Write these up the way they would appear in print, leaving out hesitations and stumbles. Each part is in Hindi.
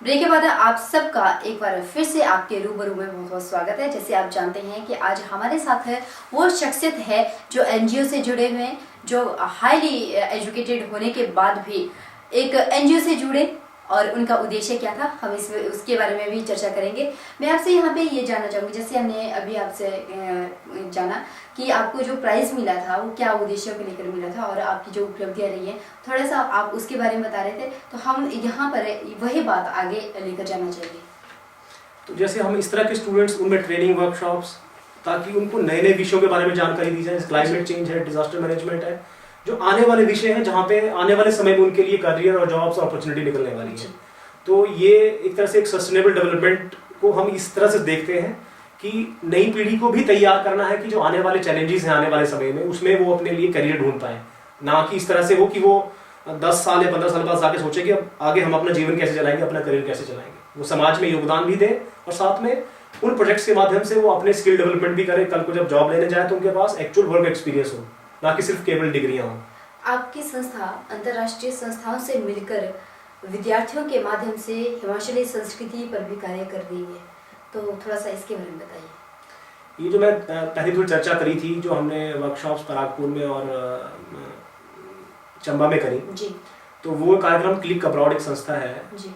ब्रेक के बाद आप सबका एक बार फिर से आपके रूबरू में बहुत बहुत स्वागत है। जैसे आप जानते हैं कि आज हमारे साथ है वो शख्सियत है जो एनजीओ से जुड़े हुए हैं, जो हाईली एजुकेटेड होने के बाद भी एक एनजीओ से जुड़े और उनका उद्देश्य क्या था, हम उसके बारे में भी चर्चा करेंगे। मैं आपसे यहाँ पे ये जानना चाहूँगी, जैसे हमने अभी आपसे जाना कि आपको जो प्राइज़ मिला था वो क्या उद्देश्य को लेकर मिला था और आपकी जो उपलब्धियाँ रही हैं, थोड़ा सा आप उसके बारे में बता रहे थे, तो हम यहाँ पर वही बात आगे लेकर जाना चाहिए। तो जैसे हम इस तरह के स्टूडेंट्स, उनमें ट्रेनिंग वर्कशॉप्स, ताकि उनको नए नए विषयों के बारे में जानकारी दी जाए। क्लाइमेट चेंज है, डिजास्टर मैनेजमेंट है, जो आने वाले विषय हैं जहाँ पे आने वाले समय में उनके लिए करियर और जॉब्स और अपॉर्चुनिटी निकलने वाली है। तो ये एक तरह से एक सस्टेनेबल डेवलपमेंट को हम इस तरह से देखते हैं कि नई पीढ़ी को भी तैयार करना है कि जो आने वाले चैलेंजेस हैं आने वाले समय में, उसमें वो अपने लिए करियर ढूंढ पाए। ना कि इस तरह से हो कि वो 10 साल या 15 साल बाद जाके सोचे कि अब आगे हम अपना जीवन कैसे चलाएंगे, अपना करियर कैसे चलाएंगे। वो समाज में योगदान भी दें और साथ में उन प्रोजेक्ट्स के माध्यम से वो अपने स्किल डेवलपमेंट भी करें। कल को जब जॉब लेने जाए तो उनके पास एक्चुअल वर्क एक्सपीरियंस हो, ना कि सिर्फ केवल डिग्रियां हो। आपकी संस्था अंतर्राष्ट्रीय संस्थाओं से मिलकर विद्यार्थियों के माध्यम से हिमाचली संस्कृति पर भी कार्य कर रही है, तो थोड़ा सा इसके बारे में बताइए। ये जो मैं पहले थोड़ी चर्चा करी थी, जो हमने वर्कशॉप्स परागपुर में और चंबा में करी जी, तो वो कार्यक्रम क्लिक अब्रॉड एक संस्था है जी,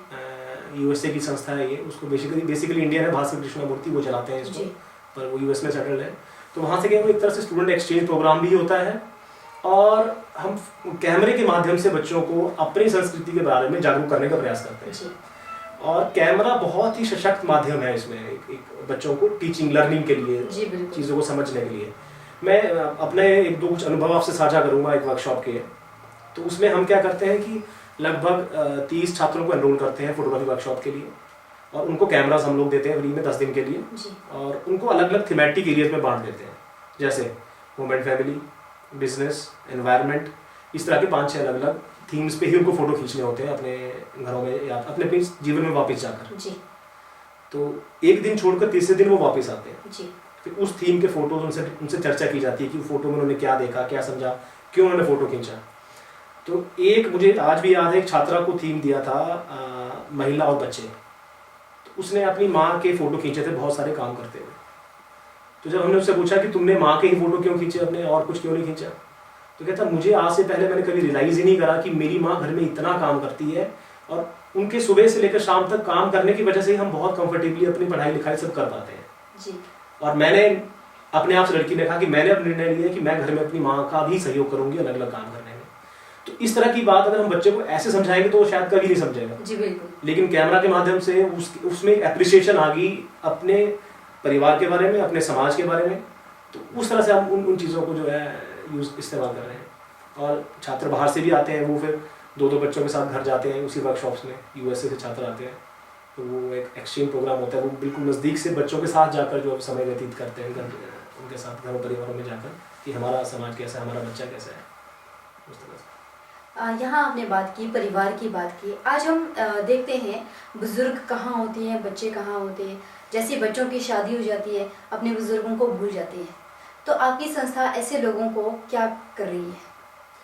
यूएसए की संस्था है। ये उसको बेसिकली इंडियन है, भास्कर कृष्णमूर्ति वो चलाते हैं इसको, पर वो यूएस में सेटल्ड है। तो वहाँ से क्या एक तरह से स्टूडेंट एक्सचेंज प्रोग्राम भी होता है और हम कैमरे के माध्यम से बच्चों को अपनी संस्कृति के बारे में जागरूक करने का प्रयास करते हैं। और कैमरा बहुत ही सशक्त माध्यम है इसमें एक बच्चों को टीचिंग लर्निंग के लिए, चीज़ों को समझने के लिए। मैं अपने एक दो कुछ अनुभव आपसे साझा करूँगा एक वर्कशॉप के। तो उसमें हम क्या करते हैं कि लगभग 30 छात्रों को एनरोल करते हैं फोटोग्राफी वर्कशॉप के लिए, और उनको कैमरास हम लोग देते हैं फ्री में 10 दिन के लिए, और उनको अलग अलग थीमेटिक एरियाज में बांट देते हैं, जैसे वुमेन, फैमिली, बिजनेस, एनवायरनमेंट, इस तरह के 5-6 अलग अलग थीम्स पे ही उनको फोटो खींचने होते हैं अपने घरों में या अपने जीवन में वापस जाकर। जी। तो एक दिन छोड़कर तीसरे दिन वो वापस आते हैं। जी। फिर उस थीम के फोटोज उनसे चर्चा की जाती है कि फोटो में उन्होंने क्या देखा, क्या समझा, क्यों उन्होंने फोटो खींचा। तो एक मुझे आज भी याद है, एक छात्रा को थीम दिया था महिला और बच्चे। तो उसने अपनी माँ के फोटो खींचे थे बहुत सारे काम करते हुए। तो जब हमने उससे पूछा कि तुमने माँ के ही फोटो क्यों खींचे अपने, और कुछ क्यों नहीं खींचा, तो कहता मुझे आज से पहले मैंने कभी रियलाइज ही नहीं करा कि मेरी माँ घर में इतना काम करती है, और उनके सुबह से लेकर शाम तक काम करने की वजह से हम बहुत कंफर्टेबली अपनी पढ़ाई लिखाई सब कर पाते हैं। जी। और मैंने अपने आप से लड़की ने कहा कि मैंने अब निर्णय लिया कि मैं घर में अपनी माँ का भी सहयोग करूंगी अलग अलग काम करने में। तो इस तरह की बात अगर हम बच्चे को ऐसे समझाएंगे तो वो शायद कभी नहीं समझेगा। जी बिल्कुल। लेकिन कैमरा के माध्यम से उसमें एप्रिसिएशन आ गई अपने परिवार के बारे में, अपने समाज के बारे में। तो उस तरह से हम उन चीज़ों को जो है इस्तेमाल कर रहे हैं। और छात्र बाहर से भी आते हैं, वो फिर 2-2 बच्चों के साथ घर जाते हैं उसी वर्कशॉप्स में। यूएसए से छात्र आते हैं, तो वो एक एक्सचेंज प्रोग्राम होता है। वो बिल्कुल नज़दीक से बच्चों के साथ जाकर जो समय व्यतीत करते हैं उनके साथ घरों परिवारों में जाकर, कि हमारा समाज कैसा है, हमारा बच्चा कैसा है, उस तरह से। यहाँ आपने बात की, परिवार की बात की। आज हम देखते हैं बुजुर्ग कहाँ होते हैं, बच्चे कहाँ होते हैं। जैसे बच्चों की शादी हो जाती है, अपने बुजुर्गों को भूल जाते हैं। तो आपकी संस्था ऐसे लोगों को क्या कर रही है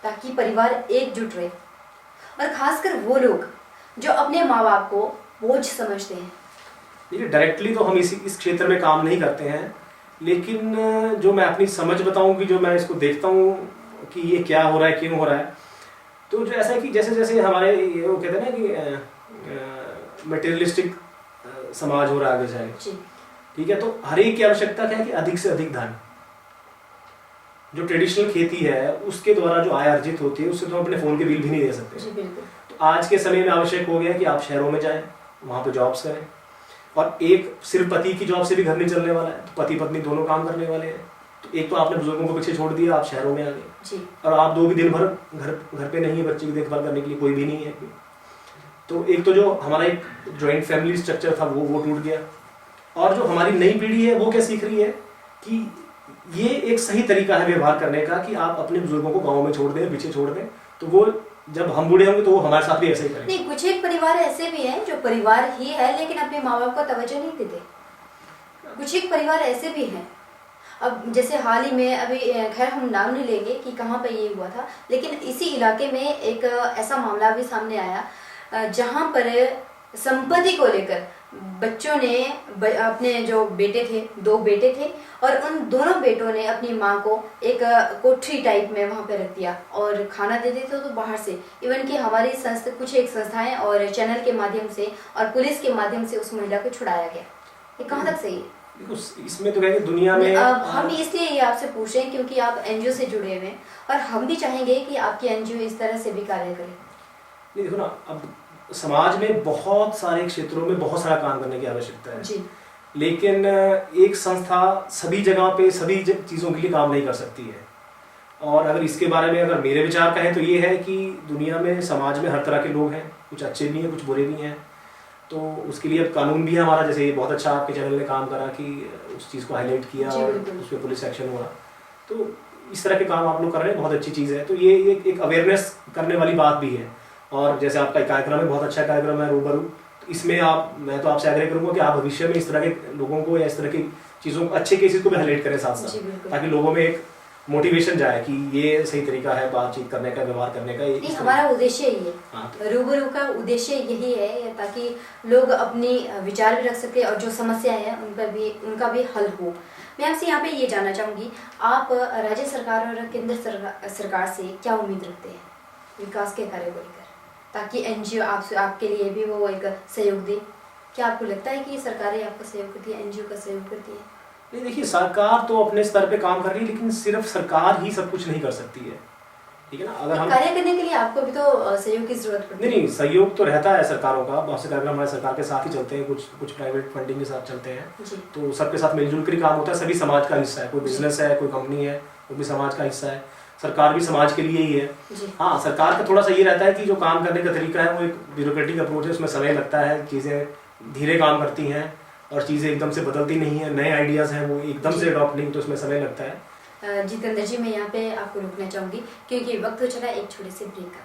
ताकि परिवार एकजुट रहे, और खासकर वो लोग जो अपने माँ बाप को बोझ समझते हैं? देखिए, डायरेक्टली तो हम इस क्षेत्र में काम नहीं करते हैं, लेकिन जो मैं अपनी समझ बताऊं कि जो मैं इसको देखता हूँ कि ये क्या हो रहा है, क्यों हो रहा है। तो जो ऐसा है कि जैसे जैसे हमारे वो कहते हैं ना कि मटेरियलिस्टिक समाज हो रहा है आगे जाए, ठीक है, तो हर एक की आवश्यकता क्या है कि अधिक से अधिक धन। जो ट्रेडिशनल खेती है उसके द्वारा जो आय अर्जित होती है उससे तो हम अपने फोन के बिल भी नहीं दे सकते। तो आज के समय में आवश्यक हो गया कि आप शहरों में जाएं, वहां पे जॉब्स करें। और एक सिर्फ पति की जॉब से भी घर नहीं चलने वाला है, तो पति पत्नी दोनों काम करने वाले हैं। तो एक तो आपने बुजुर्गों को पीछे छोड़ दिया, आप शहरों में आ गए, और आप 2 भी दिन भर घर पे नहीं है, बच्चे की देखभाल करने के लिए कोई भी नहीं है। तो एक तो जो हमारा एक जॉइंट फैमिली स्ट्रक्चर था वो टूट गया। और जो हमारी नई पीढ़ी है वो क्या सीख रही है कि ये एक सही तरीका है व्यवहार करने का कि आप अपने बुजुर्गों को गाँव में छोड़ दें, पीछे छोड़ दें, तो वो जब हम बूढ़े होंगे तो वो हमारे साथ भी ऐसे ही करेंगे। नहीं, कुछ एक परिवार ऐसे भी हैं जो परिवार ही है लेकिन अपने माँ बाप को तवज्जो नहीं देते। कुछ एक परिवार ऐसे भी हैं। अब जैसे हाल ही में अभी, खैर हम नाम नहीं लेंगे कि कहाँ पे ये हुआ था, लेकिन इसी इलाके में एक ऐसा मामला भी सामने आया जहाँ पर संपत्ति को लेकर बच्चों ने अपने जो बेटे थे, 2 बेटे थे, और उन दोनों बेटों ने अपनी माँ को एक कोठरी टाइप में वहाँ पे रख दिया और खाना देते थे तो बाहर से। इवन कि हमारी संस्था, कुछ एक संस्थाएं और चैनल के माध्यम से और पुलिस के माध्यम से उस महिला को छुड़ाया गया। ये कहाँ तक सही है? देखो, इसमें तो कहेंगे दुनिया में हम इसलिए ये आपसे पूछ रहे हैं क्योंकि आप एनजीओ से जुड़े हुए हैं और हम भी चाहेंगे कि आपकी एनजीओ इस तरह से भी कार्य करे। नहीं, देखो ना, अब समाज में बहुत सारे क्षेत्रों में बहुत सारा काम करने की आवश्यकता है जी। लेकिन एक संस्था सभी जगह पे सभी चीज़ों के लिए काम नहीं कर सकती है। और अगर इसके बारे में अगर मेरे विचार कहें तो ये है कि दुनिया में, समाज में हर तरह के लोग हैं, कुछ अच्छे भी हैं, कुछ बुरे भी हैं। तो उसके लिए अब कानून भी है हमारा, जैसे ये बहुत अच्छा आपके चैनल ने काम करा कि उस चीज़ को हाईलाइट किया और उस पर पुलिस एक्शन हुआ। तो इस तरह के काम आप लोग कर रहे हैं, बहुत अच्छी चीज़ है। तो ये एक अवेयरनेस करने वाली बात भी है। और जैसे आपका कार्यक्रम है, बहुत अच्छा कार्यक्रम है रूबरू, तो इसमें मैं तो आपसे आग्रह करूंगा कि आप भविष्य में इस तरह के लोगों को या इस तरह की चीज़ों, अच्छे केसेस को भी हाईलाइट करें साथ साथ, ताकि लोगों में एक मोटिवेशन जाए कि ये सही तरीका है बातचीत करने का, व्यवहार करने का। नहीं, हमारा उद्देश्य यही है, रूबरू का उद्देश्य यही है ताकि लोग अपनी विचार भी रख सके और जो समस्या है उनका भी हल हो। मैं आपसे यहाँ पे ये जानना चाहूँगी, आप राज्य सरकार और केंद्र सरकार से क्या उम्मीद रखते हैं विकास के कार्य को लेकर, ताकि एनजीओ आपके लिए भी वो एक सहयोग दे? क्या आपको लगता है कि सरकारें आपका सहयोग करती है, एनजीओ का सहयोग करती है? नहीं, देखिए, सरकार तो अपने स्तर पे काम कर रही है, लेकिन सिर्फ सरकार ही सब कुछ नहीं कर सकती है, ठीक है ना। अगर हम कार्य करने के लिए आपको भी तो सहयोग की जरूरत पड़ती है। नहीं, सहयोग तो रहता है सरकारों का, बहुत से कार्यक्रम हमारे सरकार के साथ ही चलते हैं, कुछ प्राइवेट फंडिंग के साथ चलते हैं। तो सबके साथ मिलजुल कर काम होता है, सभी समाज का हिस्सा है, कोई बिजनेस है, कोई कंपनी है, वो भी समाज का हिस्सा है। सरकार भी समाज के लिए ही है। हाँ, सरकार का थोड़ा सा ये रहता है कि जो काम करने का तरीका है वो एक ब्यूरोक्रेटिक अप्रोच है, उसमें समय लगता है, चीज़ें धीरे काम करती हैं और चीज़ें एकदम से बदलती नहीं है, नए आइडियाज़ हैं वो एकदम से अडॉप्ट नहीं, तो उसमें समय लगता है। जितेंद्र जी, मैं यहाँ पे आपको रोकना चाहूँगी क्योंकि वक्त हो चला एक छोटे से ब्रेक का।